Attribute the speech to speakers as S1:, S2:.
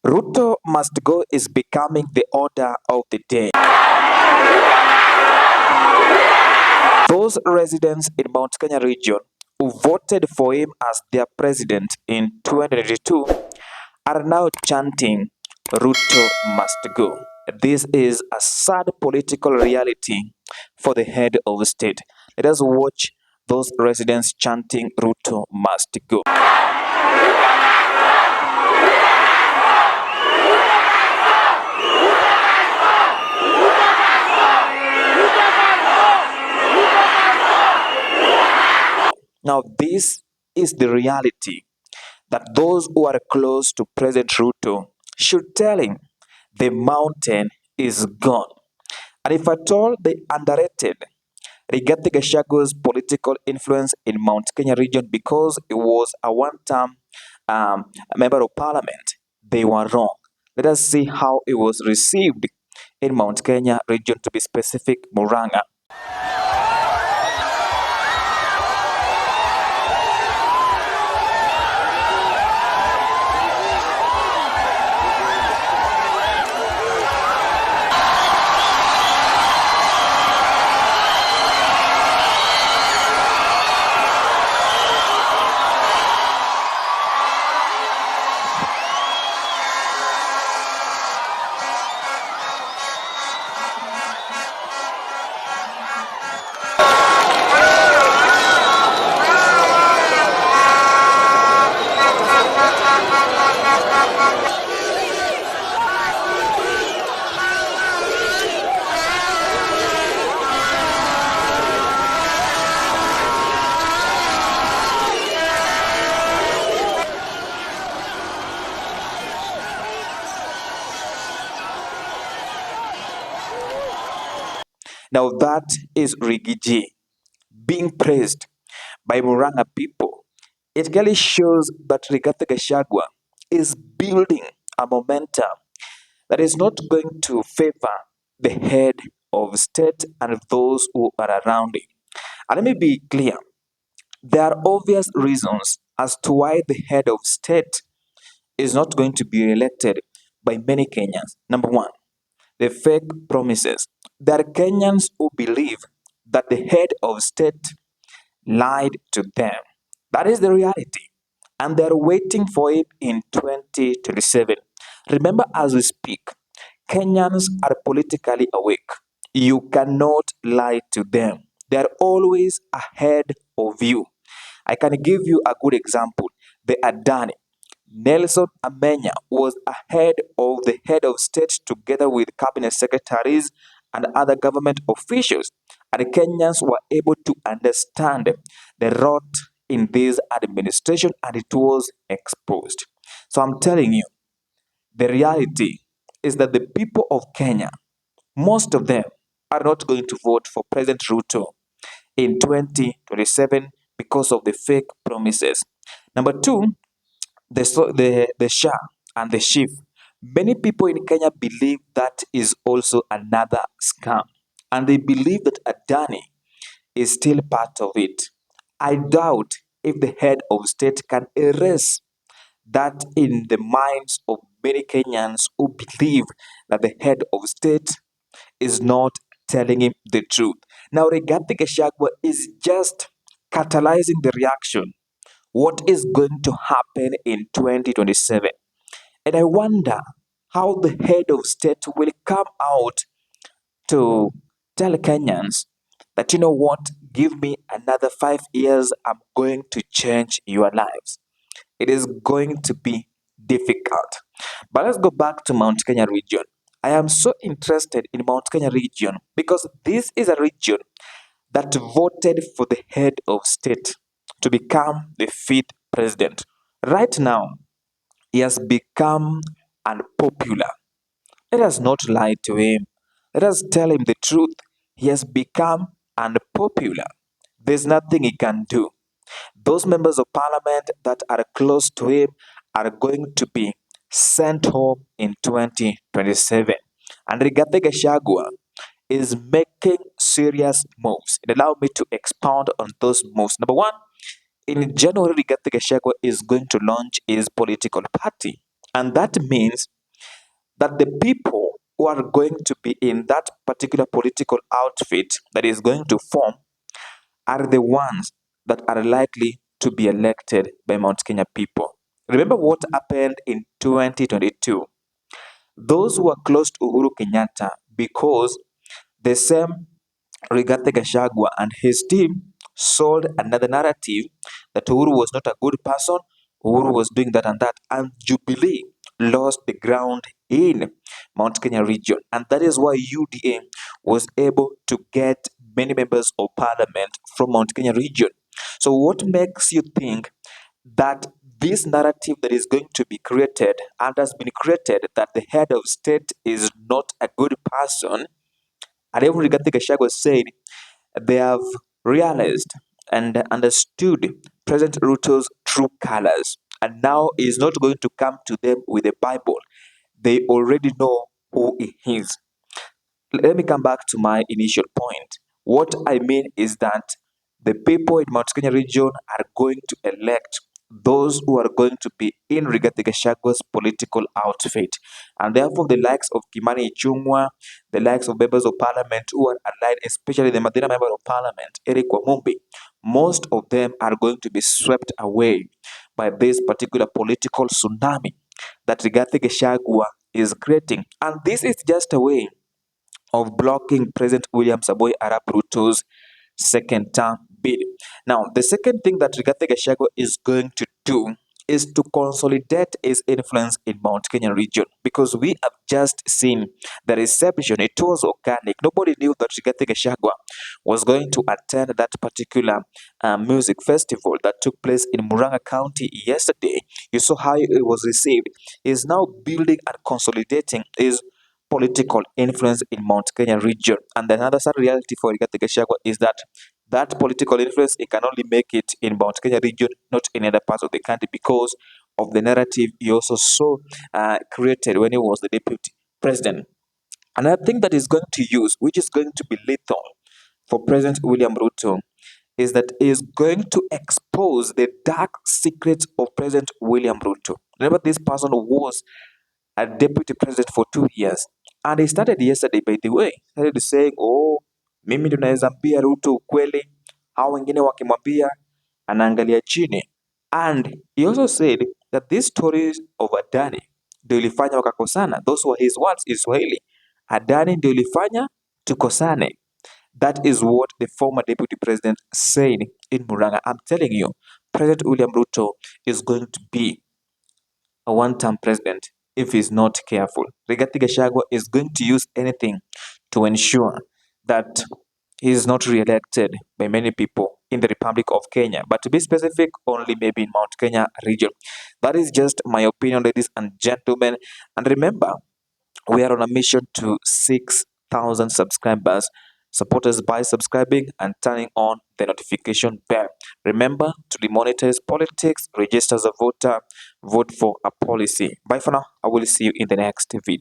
S1: Ruto must go is becoming the order of the day. Those residents in Mount Kenya region who voted for him as their president in 2022 are now chanting Ruto must go. This is a sad political reality for the head of state. Let us watch those residents chanting Ruto must go. Now, this is the reality that those who are close to President Ruto should tell him the mountain is gone. And if at all they underrated Rigathi Gachagua's political influence in Mount Kenya region because he was a one-term member of parliament, they were wrong. Let us see how it was received in Mount Kenya region, to be specific, Murang'a. Now that is Rigiji being praised by Murang'a people. It clearly shows that Rigathi Gachagua is building a momentum that is not going to favor the head of state and those who are around him. And let me be clear, there are obvious reasons as to why the head of state is not going to be elected by many Kenyans. Number one, the fake promises. There are Kenyans who believe that the head of state lied to them. That is the reality. And they're waiting for it in 2027. Remember, as we speak, Kenyans are politically awake. You cannot lie to them. They are always ahead of you. I can give you a good example. The Adani. Nelson Amenya was ahead of the head of state together with cabinet secretaries and other government officials, and Kenyans were able to understand the rot in this administration and it was exposed. So I'm telling you, the reality is that the people of Kenya, most of them, are not going to vote for President Ruto in 2027 because of the fake promises. Number two, the Shah and the Chief. Many people in Kenya believe that is also another scam, and they believe that Adani is still part of it. I doubt if the head of state can erase that in the minds of many Kenyans who believe that the head of state is not telling him the truth. Now, Rigathi Gachagua is just catalyzing the reaction. What is going to happen in 2027? And I wonder how the head of state will come out to tell Kenyans that, you know what, give me another 5 years, I'm going to change your lives. It is going to be difficult. But let's go back to Mount Kenya region. I am so interested in Mount Kenya region because this is a region that voted for the head of state to become the fifth president. Right now, he has become unpopular. Let us not lie to him. Let us tell him the truth. He has become unpopular. There's nothing he can do. Those members of parliament that are close to him are going to be sent home in 2027. And Rigathi Gachagua is making serious moves. And allow me to expound on those moves. Number one, in January, Rigathi Gachagua is going to launch his political party. And that means that the people who are going to be in that particular political outfit that is going to form are the ones that are likely to be elected by Mount Kenya people. Remember what happened in 2022? Those who are close to Uhuru Kenyatta, because the same Rigathi Gachagua and his team sold another narrative that Uhuru was not a good person, Uhuru was doing that and that, and Jubilee lost the ground in Mount Kenya region. And that is why UDA was able to get many members of parliament from Mount Kenya region. So, what makes you think that this narrative that is going to be created and has been created that the head of state is not a good person? And even Rigathi Gachagua said they have realized and understood President Ruto's true colors, and now is not going to come to them with the Bible. They already know who he is. Let me come back to my initial point. What I mean is that the people in Mount Kenya region are going to elect those who are going to be in Rigathi Gachagua's political outfit. And therefore, the likes of Kimani Ichung'wah, the likes of members of parliament who are allied, especially the Madina member of parliament, Eric Wamumbi, most of them are going to be swept away by this particular political tsunami that Rigathi Gachagua is creating. And this is just a way of blocking President William Samoei Arap Ruto's second term bid. Now, the second thing that Rigathi Gachagua is going to do is to consolidate his influence in Mount Kenya region, because we have just seen the reception. It was organic. Nobody knew that Rigathi Gachagua was going to attend that particular music festival that took place in Murang'a County yesterday. You saw how it was received. He is now building and consolidating his political influence in Mount Kenya region. And another sad reality for Rigathi Gachagua is that that political influence, it can only make it in Mount Kenya region, not in other parts of the country, because of the narrative he also saw created when he was the deputy president. Another thing that is going to use, which is going to be lethal for President William Ruto, is that he is going to expose the dark secrets of President William Ruto. Remember, this person was a deputy president for 2 years. And he started yesterday, by the way. He started saying, oh, mimi ndio naweza ambia Ruto ukweli, hao wengine wakimwambia anaangalia chini. And he also said that these stories of Adani ndio ilifanya wakakosana. Those were his words in Swahili. Adani ndio ilifanya tukosane. That is what the former deputy president said in Murang'a. I'm telling you, President William Ruto is going to be a one-term president if he's not careful. Rigathi Gachagua is going to use anything to ensure that he is not re-elected by many people in the Republic of Kenya. But to be specific, only maybe in Mount Kenya region. That is just my opinion, ladies and gentlemen. And remember, we are on a mission to 6,000 subscribers. Support us by subscribing and turning on the notification bell. Remember to demonetize politics, register as a voter, vote for a policy. Bye for now. I will see you in the next video.